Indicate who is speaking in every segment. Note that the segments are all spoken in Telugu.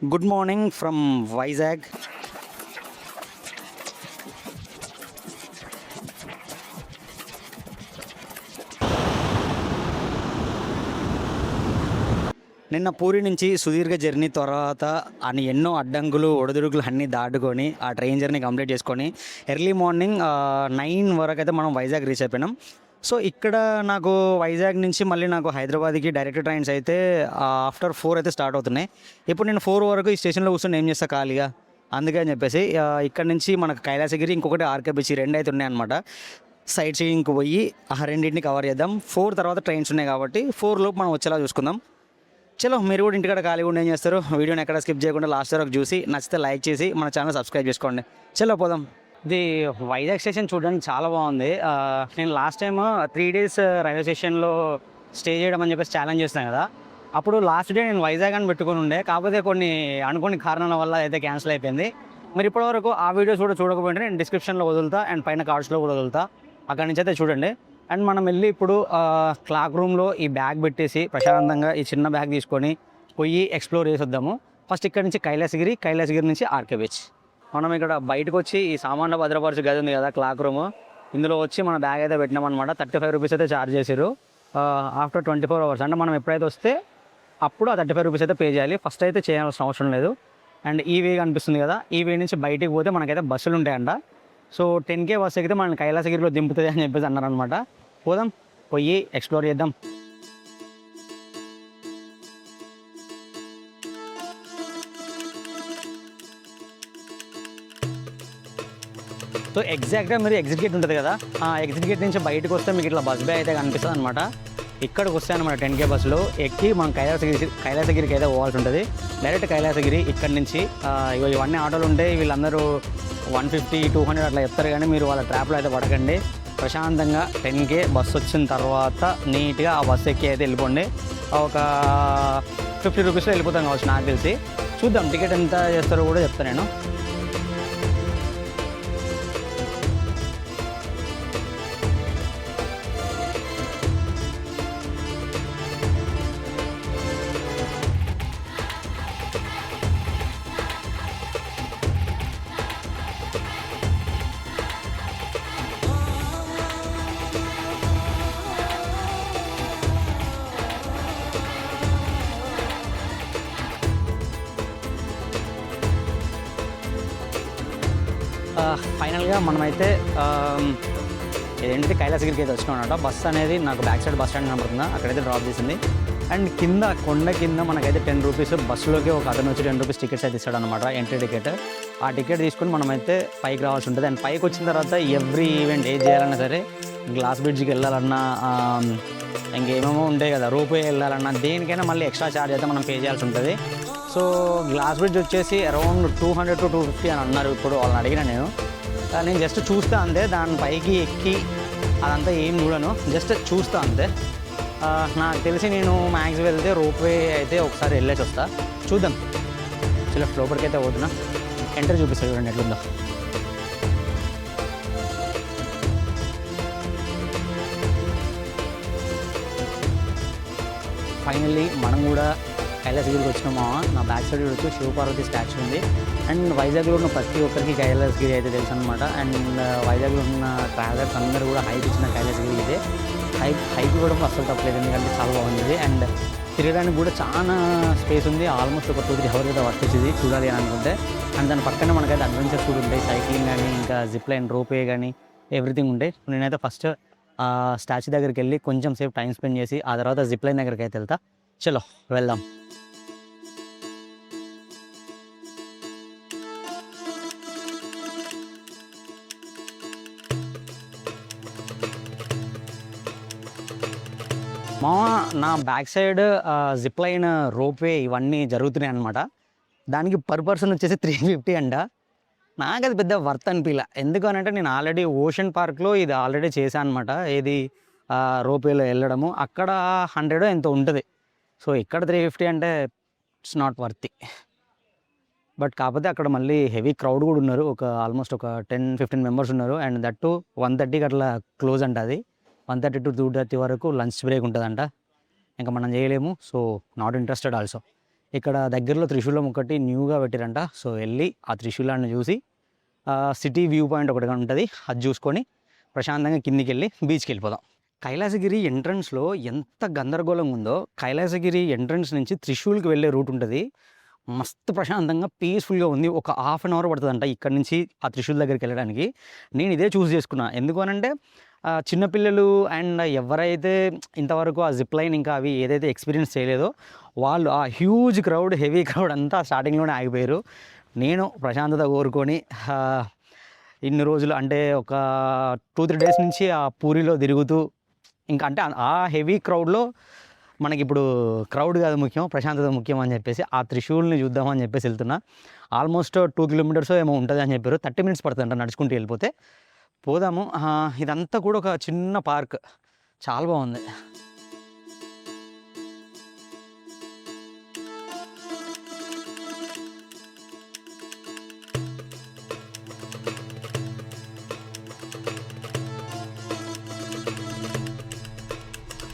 Speaker 1: Good morning from Vizag. నిన్న పూరి నుంచి సుదీర్ఘ జర్నీ తర్వాత అని ఎన్నో అడ్డంకులు ఒడిదుడుకులు అన్నీ దాటుకొని ఆ ట్రైన్ జర్నీ కంప్లీట్ చేసుకొని ఎర్లీ మార్నింగ్ 9 వరకు అయితే మనం వైజాగ్ రీచ్ అయిపోయినాం. సో ఇక్కడ నాకు వైజాగ్ నుంచి మళ్ళీ నాకు హైదరాబాద్కి డైరెక్ట్ ట్రైన్స్ అయితే ఆఫ్టర్ 4 అయితే స్టార్ట్ అవుతున్నాయి. ఇప్పుడు నేను 4 వరకు ఈ స్టేషన్లో కూర్చొని ఏం చేస్తా ఖాళీగా, అందుకని చెప్పేసి ఇక్కడ నుంచి మనకు కైలాసగిరి ఇంకొకటి ఆర్కే బీచ్ రెండు అయితే ఉన్నాయి అనమాట. సైట్ సీయింగ్కి పోయి ఆ రెండింటిని కవర్ చేద్దాం. 4 తర్వాత ట్రైన్స్ ఉన్నాయి కాబట్టి 4 లోపు మనం వచ్చేలా చూసుకుందాం. చలో, మీరు కూడా ఇంటికాడ ఖాళీగా ఉండి ఏం చేస్తారు, వీడియోని ఎక్కడ స్కిప్ చేయకుండా లాస్ట్ వరకు చూసి నచ్చితే లైక్ చేసి మన ఛానల్ సబ్స్క్రైబ్ చేసుకోండి. చలో పోదాం. ఇది వైజాగ్ స్టేషన్ చూడడానికి చాలా బాగుంది. నేను లాస్ట్ టైం 3 days రైల్వే స్టేషన్లో స్టే చేయడం అని చెప్పేసి ఛాలెంజ్ చేస్తాను కదా, అప్పుడు లాస్ట్ డే నేను వైజాగ్ అని పెట్టుకుని ఉండే, కాకపోతే కొన్ని అనుకోని కారణాల వల్ల అయితే క్యాన్సిల్ అయిపోయింది. మీరు ఇప్పటివరకు ఆ వీడియోస్ కూడా చూడకపోయింటే నేను డిస్క్రిప్షన్లో వదులుతా అండ్ పైన కార్డ్స్లో కూడా వదులుతా, అక్కడి నుంచి అయితే చూడండి. అండ్ మనం వెళ్ళి ఇప్పుడు క్లాక్ రూమ్లో ఈ బ్యాగ్ పెట్టేసి ప్రశాంతంగా ఈ చిన్న బ్యాగ్ తీసుకొని పోయి ఎక్స్ప్లోర్ చేసి వద్దాము. ఫస్ట్ ఇక్కడ నుంచి కైలాసగిరి నుంచి ఆర్కే బీచ్. మనం ఇక్కడ బయటకు వచ్చి ఈ సామాన్ల భద్రపరచు గది ఉంది కదా క్లాక్ రూమ్, ఇందులో వచ్చి మన బ్యాగ్ అయితే పెట్టినామన్నమాట. 35 రూపీస్ అయితే ఛార్జ్ చేశారు ఆఫ్టర్ 24 hours. అంటే మనం ఎప్పుడైతే వస్తే అప్పుడు ఆ 35 రూపీస్ అయితే పే చేయాలి. ఫస్ట్ అయితే చేయాల్సిన అవసరం లేదు. అండ్ ఈ వే కనిపిస్తుంది కదా, ఈ వే నుంచి బయటికి పోతే మనకైతే బస్సులు ఉంటాయంట. సో 10K బస్సు ఎక్కితే మనం కైలాసగిరిలో దింపుతుంది అని చెప్పేసి అన్నారనమాట. పోదాం, పోయి ఎక్స్ప్లోర్ చేద్దాం. సో ఎగ్జాక్ట్గా మీరు ఎగ్జిట్ గేట్ ఉంటుంది కదా, ఆ ఎగ్జిట్ గేట్ నుంచి బయటకు వస్తే మీకు ఇట్లా బస్ బే అయితే కనిపిస్తుంది అనమాట. ఇక్కడికి వస్తే అనమాట 10K బస్సులో ఎక్కి మనం కైలాసగిరికి అయితే పోవాల్సి ఉంటుంది. డైరెక్ట్ కైలాసగిరి ఇక్కడ నుంచి ఇవన్నీ ఆటోలు ఉంటాయి. వీళ్ళందరూ 150, 200 అట్లా చెప్తారు, కానీ మీరు వాళ్ళ ట్రాప్లో అయితే పడకండి. ప్రశాంతంగా 10K బస్సు వచ్చిన తర్వాత నీట్గా ఆ బస్సు ఎక్కి అయితే వెళ్ళిపోండి. ఒక 50 రూపీస్లో వెళ్ళిపోతాం కావచ్చు నాకు తెలిసి. చూద్దాం టికెట్ ఎంత చేస్తారో కూడా చెప్తాను నేను. ఫైనల్గా మనమైతే ఏంటిది కైలాసగిరికి అయితే వచ్చినాం అనమాట. బస్ అనేది నాకు బ్యాక్ సైడ్ బస్ స్టాండ్ కనబడుతుందా, అక్కడైతే డ్రాప్ చేసింది. అండ్ కింద కొండ కింద మనకైతే 10 రూపీస్ బస్సులోకి ఒక అతను వచ్చి 10 రూపీస్ టికెట్స్ అయితే ఇస్తాడు అనమాట, ఎంట్రీ టికెట్. ఆ టికెట్ తీసుకొని మనమైతే పైకి రావాల్సి ఉంటుంది. అండ్ పైకి వచ్చిన తర్వాత ఎవ్రీ ఈవెంట్ ఏది చేయాలన్నా సరే, గ్లాస్ బ్రిడ్జ్కి వెళ్ళాలన్నా, ఇంకేమేమో ఉంటాయి కదా, రోప్వే వెళ్ళాలన్నా, దేనికైనా మళ్ళీ ఎక్స్ట్రా ఛార్జ్ అయితే మనం పే చేయాల్సి ఉంటుంది. సో గ్లాస్ బ్రిడ్జ్ వచ్చేసి అరౌండ్ 200 to 250 అని అన్నారు. ఇప్పుడు వాళ్ళని అడిగిన నేను జస్ట్ చూస్తా అంతే, దాని పైకి ఎక్కి అదంతా ఏం చూడను, జస్ట్ చూస్తా అంతే. నాకు తెలిసి నేను మ్యాక్స్ వెళ్తే రోప్వే అయితే ఒకసారి వెళ్ళేసి వస్తా. చూద్దాం, చిన్న లోపలికి అయితే పోతున్నా. ఎంట్రీ చూపిస్తాను చూడండి ఎట్లుందో. ఫైనల్లీ మనం కూడా కైలాసగిరికి వచ్చినామా. నా బ్యాక్ సైడ్ వచ్చి శివపార్వతి స్టాచ్యూ ఉంది. అండ్ వైజాగ్లో ఉన్న ప్రతి ఒక్కరికి కైలాసగిరి అయితే తెలుసు అనమాట. అండ్ వైజాగ్లో ఉన్న ట్రావెలర్స్ అందరూ కూడా హైప్ ఇచ్చిన కైలాసగిరి ఇదే. హైప్ ఇవ్వడం అసలు తప్పలేదు, ఎందుకంటే చాలా బాగుంది. అండ్ తిరగడానికి కూడా చాలా స్పేస్ ఉంది. ఆల్మోస్ట్ ఒక 2-3 hours అయితే వర్క్ వచ్చేది చూడాలి అని అనుకుంటే. అండ్ దాని పక్కన మనకైతే అడ్వెంచర్స్ కూడా ఉంటాయి, సైక్లింగ్ కానీ, ఇంకా జిప్ లైన్, రోప్వే కానీ ఎవ్రీథింగ్ ఉంటాయి. నేనైతే ఫస్ట్ స్టాచ్యూ దగ్గరికి వెళ్ళి కొంచెం సేపు టైం స్పెండ్ చేసి ఆ తర్వాత జిప్ లైన్ దగ్గరికి అయితే వెళ్తా. చలో వెళ్దాం. నా back side zip line, ropeway ఇవన్నీ జరుగుతున్నాయి అనమాట. దానికి పర్ పర్సన్ వచ్చేసి 350 అంట. నాకు అది పెద్ద వర్త్ అనిపించలే. ఎందుకు అంటే నేను ఆల్రెడీ ఓషన్ పార్క్లో ఇది ఆల్రెడీ చేశాను అనమాట. ఏది రోప్వేలో వెళ్ళడము, అక్కడ 100 ఎంతో ఉంటుంది. సో ఇక్కడ 350 అంటే ఇట్స్ నాట్ వర్తీ. బట్ కాకపోతే అక్కడ మళ్ళీ హెవీ క్రౌడ్ కూడా ఉన్నారు, ఒక ఆల్మోస్ట్ ఒక 10-15 మెంబర్స్ ఉన్నారు. అండ్ దట్టు 1:30కి అట్లా క్లోజ్ అంట. అది 1:30 to 2:30 వరకు లంచ్ బ్రేక్ ఉంటుందంట. ఇంకా మనం చేయలేము. So not interested also. ఇక్కడ దగ్గరలో త్రిశూలం ఒకటి న్యూగా పెట్టిరంట. సో వెళ్ళి ఆ త్రిశూలాన్ని చూసి సిటీ వ్యూ పాయింట్ ఒకటి ఉంటుంది, అది చూసుకొని ప్రశాంతంగా కిందికి వెళ్ళి బీచ్కి వెళ్ళిపోదాం. కైలాసగిరి ఎంట్రన్స్లో ఎంత గందరగోళంగా ఉందో, కైలాసగిరి ఎంట్రన్స్ నుంచి త్రిశూల్కి వెళ్ళే రూట్ ఉంటుంది, మస్తు ప్రశాంతంగా పీస్ఫుల్గా ఉంది. ఒక హాఫ్ అన్ అవర్ పడుతుందంట ఇక్కడ నుంచి ఆ త్రిశూల్ దగ్గరికి వెళ్ళడానికి. నేను ఇదే చూస్ చేసుకున్నా. ఎందుకు అనంటే చిన్నపిల్లలు అండ్ ఎవరైతే ఇంతవరకు ఆ జిప్ లైన్ ఇంకా అవి ఏదైతే ఎక్స్పీరియన్స్ చేయలేదో వాళ్ళు ఆ హ్యూజ్ క్రౌడ్, హెవీ క్రౌడ్ అంతా స్టార్టింగ్లోనే ఆగిపోయారు. నేను ప్రశాంతత కోరుకొని ఇన్ని రోజులు అంటే ఒక 2-3 డేస్ నుంచి ఆ పూరిలో తిరుగుతూ ఇంకా అంటే ఆ హెవీ క్రౌడ్లో మనకి ఇప్పుడు క్రౌడ్ కాదు ముఖ్యం, ప్రశాంతత ముఖ్యం అని చెప్పేసి ఆ త్రిశూల్ని చూద్దామని చెప్పేసి వెళ్తున్నా. ఆల్మోస్ట్ 2 కిలోమీటర్స్ ఏమో ఉంటుంది అని చెప్పారు. 30 మినిట్స్ పడుతుందంట నడుచుకుంటూ వెళ్ళిపోతే. పోదాము. ఇదంతా కూడా ఒక చిన్న పార్క్, చాలా బాగుంది.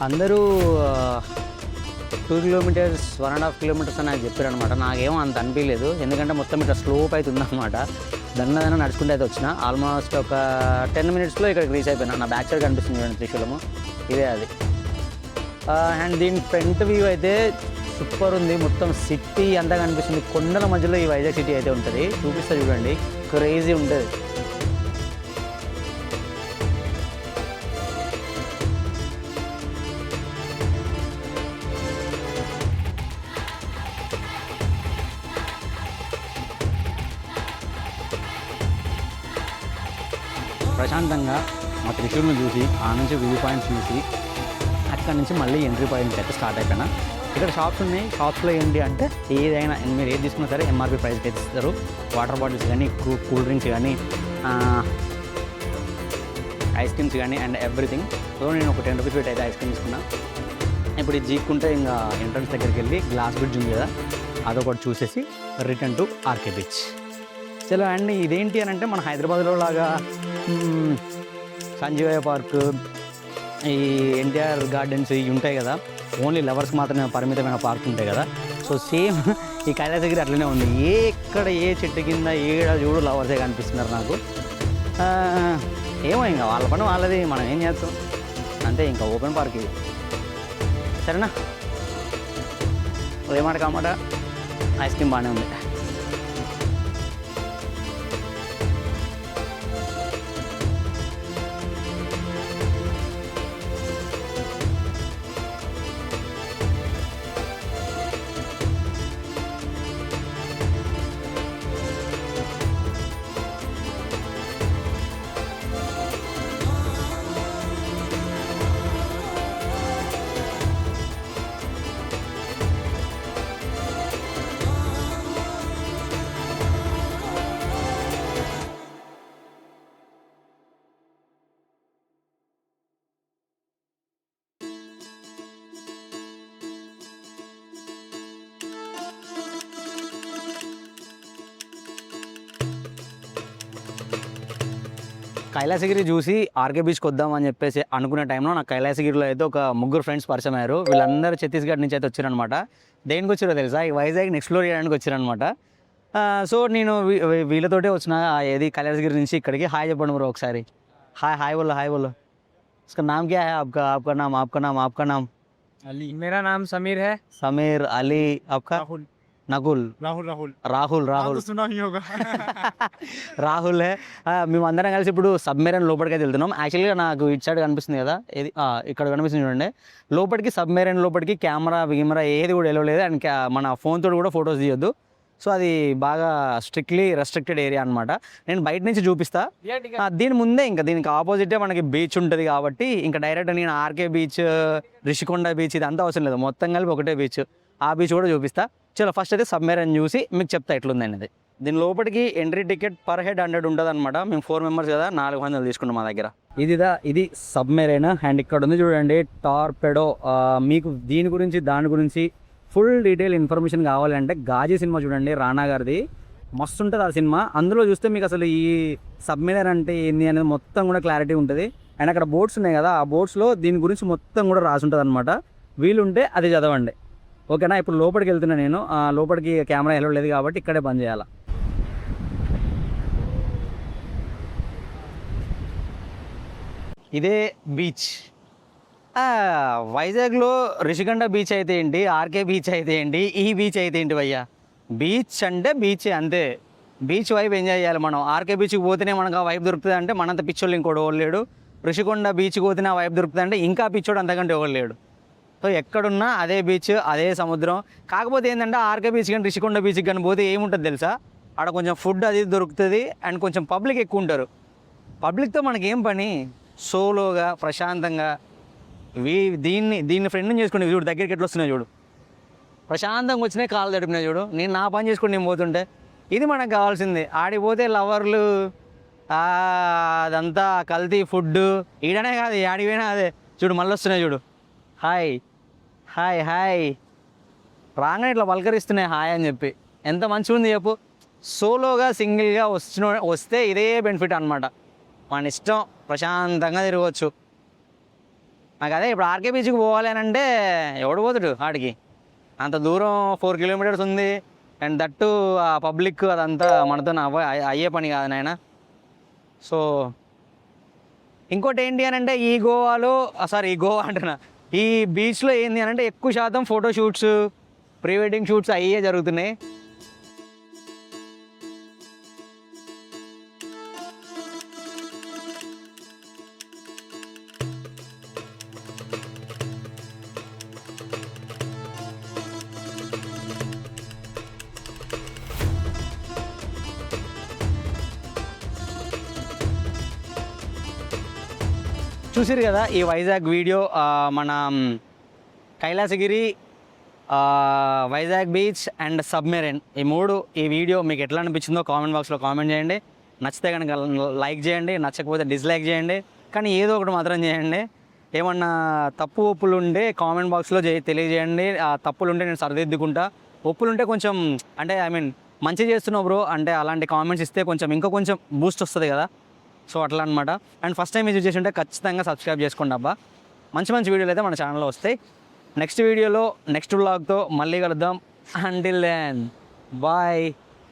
Speaker 1: అందరూ 2 కిలోమీటర్స్ 1.5 కిలోమీటర్స్ అని నాకు చెప్పారు అనమాట. నాకేమో అంత అనిపించలేదు, ఎందుకంటే మొత్తం ఇట్లా స్లోప్ అయితే ఉందన్నమాట. దన్న నడుచుకుంటే అయితే వచ్చిన ఆల్మోస్ట్ ఒక 10 మినిట్స్లో ఇక్కడికి రీచ్ అయిపోయినా. నా బ్యాక్ సైడ్ కనిపిస్తుంది చూడండి త్రిశూలము, ఇదే అది. అండ్ దీని ఫ్రంట్ వ్యూ అయితే సూపర్ ఉంది. మొత్తం సిటీ అంతా కనిపిస్తుంది. కొండల మధ్యలో ఈ వైజాగ్ సిటీ అయితే ఉంటుంది. చూపిస్తా చూడండి, క్రేజీ ఉంటుంది. ప్రశాంతంగా మా త్రిశూల్ని చూసి ఆ నుంచి వ్యూ పాయింట్స్ చూసి అక్కడి నుంచి మళ్ళీ ఎంట్రీ పాయింట్ అయితే స్టార్ట్ అయిపోయినా. ఇక్కడ షాప్స్ ఉన్నాయి. షాప్స్లో ఏంటి అంటే ఏదైనా మీరు ఏది తీసుకున్నా సరే ఎంఆర్పీ ప్రైస్కి అయితే ఇస్తారు. వాటర్ బాటిల్స్ కానీ, కూల్ డ్రింక్స్ కానీ, ఐస్ క్రీమ్స్ కానీ అండ్ ఎవ్రీథింగ్. సో నేను ఒక 10 రూపీస్ పెట్టి అయితే ఐస్ క్రీమ్ తీసుకున్నా. ఇప్పుడు ఇది జీక్కుంటే ఇంకా ఎంట్రన్స్ దగ్గరికి వెళ్ళి గ్లాస్ బ్రిడ్జ్ ఉంది కదా, అదొకటి చూసేసి రిటర్న్ టు ఆర్కే బీచ్. చలో. అండ్ ఇదేంటి అని అంటే మన హైదరాబాద్లో లాగా సంజీవయ్య పార్క్, ఈ ఎన్టీఆర్ గార్డెన్స్ ఇవి ఉంటాయి కదా, ఓన్లీ లవర్స్ మాత్రమే పరిమితమైన పార్క్ ఉంటాయి కదా. సో సేమ్ ఈ కైలాసగిరి అట్లనే ఉంది. ఎక్కడ ఏ చెట్టు కింద ఏడ చూడు లవర్సే కనిపిస్తున్నారు నాకు. ఏమో ఇంకా వాళ్ళ పని వాళ్ళది, మనం ఏం చేస్తాం అంతే. ఇంకా ఓపెన్ పార్క్ ఇది. సరేనా, ఏమాట కామాట ఐస్ క్రీమ్ బాగానే ఉంది. కైలాసగిరి చూసి ఆర్కే బీచ్కి వద్దామని చెప్పేసి అనుకునే టైంలో నాకు కైలాసగిరిలో అయితే ఒక 3 ఫ్రెండ్స్ పరిచయం అయ్యారు. వీళ్ళందరూ ఛత్తీస్గఢ్ నుంచి అయితే వచ్చారనమాట. దేనికి వచ్చారో తెలుసా, ఈ వైజాగ్ని ఎక్స్ప్లోర్ చేయడానికి వచ్చారనమాట. సో నేను వీళ్ళతోటే వచ్చిన. ఏది కైలాసగిరి నుంచి ఇక్కడికి. హాయ్ చెప్పండి బ్రో ఒకసారి. హాయ్ హాయ్ బోలో, హాయ్ బోలో. उसका नाम क्या है आपका? आपका नाम, आपका नाम, आपका नाम?
Speaker 2: अली। मेरा नाम समीर है।
Speaker 1: समीर, अली, आपका?
Speaker 2: राहुल।
Speaker 1: నకుల్,
Speaker 2: राहुल राहुल
Speaker 1: రాహుల్.
Speaker 2: नाम
Speaker 1: రాహుల్
Speaker 2: तो सुना ही होगा।
Speaker 1: రాహుల్. మేము అందరం కలిసి ఇప్పుడు సబ్మెరైన్ లోపలికి అయితే వెళ్తున్నాం. యాక్చువల్గా నాకు ఇటు సైడ్ కనిపిస్తుంది కదా, ఏది ఇక్కడ కనిపిస్తుంది చూడండి. లోపలికి సబ్మెరైన్ లోపలికి కెమెరా ఏది కూడా వెళ్ళలేదు. అండ్ మన ఫోన్ తోటి కూడా ఫొటోస్ తీయొద్దు. సో అది బాగా స్ట్రిక్ట్లీ రెస్ట్రిక్టెడ్ ఏరియా అనమాట. నేను బయట నుంచి చూపిస్తా. దీని ముందే ఇంకా దీనికి ఆపోజిటే మనకి బీచ్ ఉంటుంది కాబట్టి ఇంకా డైరెక్ట్ నేను ఆర్కే బీచ్, రిషికొండ బీచ్ ఇదంతా అవసరం లేదు, మొత్తం కలిపి ఒకటే బీచ్. ఆ బీచ్ కూడా చూపిస్తా. చలో ఫస్ట్ అయితే సబ్మెరైన్ చూసి మీకు చెప్తా ఎట్లుంది అనేది. దీని లోపలికి ఎంట్రీ టికెట్ పర్ హెడ్ 100 ఉంటుంది అనమాట. మేము 4 మెంబర్స్ కదా, 400 తీసుకున్నాం మా దగ్గర. ఇది సబ్మెరైన్. అండ్ ఇక్కడ ఉంది చూడండి టార్పెడో. మీకు దీని గురించి దాని గురించి ఫుల్ డీటెయిల్ ఇన్ఫర్మేషన్ కావాలంటే గాజీ సినిమా చూడండి, రానా గారిది. మస్తు ఉంటుంది ఆ సినిమా. అందులో చూస్తే మీకు అసలు ఈ సబ్మెరైన్ అంటే ఏంది అనేది మొత్తం కూడా క్లారిటీ ఉంటుంది. అండ్ అక్కడ బోట్స్ ఉన్నాయి కదా, ఆ బోట్స్లో దీని గురించి మొత్తం కూడా రాసి ఉంటుంది అనమాట. వీలుంటే అది చదవండి. ఓకేనా. ఇప్పుడు లోపలికి వెళ్తున్నా నేను, లోపలికి కెమెరా ఎలా లేదు కాబట్టి ఇక్కడే బంద్ చేయాలి. ఇదే బీచ్. వైజాగ్లో రిషికొండ బీచ్ అయితే ఏంటి, ఆర్కే బీచ్ అయితే ఏంటి, ఈ బీచ్ అయితే ఏంటి భయ్యా. బీచ్ అంటే బీచ్ అంతే. బీచ్ వైబ్ ఎంజాయ్ చేయాలి మనం. ఆర్కే బీచ్కి పోతేనే మనకు ఆ వైబ్ దొరుకుతుంది అంటే మనంత పిచ్చోళ్ళు ఇంకోటి ఎవరు లేడు. రిషికొండ బీచ్కి పోతేనే ఆ వైబ్ దొరుకుతుంది అంటే ఇంకా పిచ్చోడు అంతకంటే ఎవరు లేడు. సో ఎక్కడున్నా అదే బీచ్, అదే సముద్రం. కాకపోతే ఏంటంటే ఆర్కే బీచ్ కానీ రిషికొండ బీచ్కి కానీ పోతే ఏముంటుంది తెలుసా, ఆడ కొంచెం ఫుడ్ అది దొరుకుతుంది అండ్ కొంచెం పబ్లిక్ ఎక్కువ ఉంటారు. పబ్లిక్తో మనకేం పని, సోలోగా ప్రశాంతంగా దీన్ని ఫ్రెండ్ని చేసుకుని చూడు, దగ్గరికి ఎట్లా వస్తున్నాయి చూడు, ప్రశాంతంగా వచ్చినాయి, కాళ్ళు తడిపినాయి చూడు. నేను నా పని చేసుకుని నేను పోతుంటే ఇది మనకు కావాల్సింది. ఆడిపోతే లవర్లు అదంతా కల్తీ ఫుడ్, ఈడనే కాదు ఆడిపోయినా అదే చూడు, మళ్ళీ వస్తున్నాయి చూడు. హాయ్ హాయ్ హాయ్ రాగానే ఇట్లా పలకరిస్తున్నాయి హాయ్ అని చెప్పి. ఎంత మంచిగా ఉంది చెప్పు. సోలోగా సింగిల్గా వస్తే ఇదే బెనిఫిట్ అనమాట. మన ఇష్టం, ప్రశాంతంగా తిరగవచ్చు. నాకు అదే ఇప్పుడు ఆర్కే బీచ్కి పోవాలి అని అంటే ఎవడు పోతాడు ఆడికి, అంత దూరం 4 కిలోమీటర్స్ ఉంది అండ్ దట్టు ఆ పబ్లిక్ అదంతా మనతో అయ్యే పని కాదు నాయన. సో ఇంకోటి ఏంటి అని అంటే ఈ గోవా అంటున్నా, ఈ బీచ్లో ఏంటి అని అంటే ఎక్కువ శాతం photo shoots, pre wedding shoots అయ్యే జరుగుతున్నాయి. చూసిరు కదా ఈ వైజాగ్ వీడియో. మన Kailasagiri, Vizag beach and submarine ఈ వీడియో మీకు ఎట్లా అనిపించిందో కామెంట్ బాక్స్లో కామెంట్ చేయండి. నచ్చితే కనుక లైక్ చేయండి, నచ్చకపోతే డిస్లైక్ చేయండి. కానీ ఏదో ఒకటి మాత్రం చేయండి. ఏమన్నా తప్పు ఒప్పులు ఉంటే కామెంట్ బాక్స్లో తెలియజేయండి. ఆ తప్పులు ఉంటే నేను సరిదిద్దుకుంటా. ఒప్పులు ఉంటే కొంచెం అంటే మంచి చేస్తున్నావు బ్రో అంటే అలాంటి కామెంట్స్ ఇస్తే ఇంకా కొంచెం బూస్ట్ వస్తుంది కదా. సో అట్లా అనమాట. అండ్ ఫస్ట్ టైం విజిట్ చేసి ఉంటే ఖచ్చితంగా సబ్స్క్రైబ్ చేసుకోండి అబ్బా. మంచి వీడియోలు అయితే మన ఛానల్లో వస్తాయి. నెక్స్ట్ వీడియోలో నెక్స్ట్ వ్లాగ్తో మళ్ళీ కలుద్దాం. Until then bye.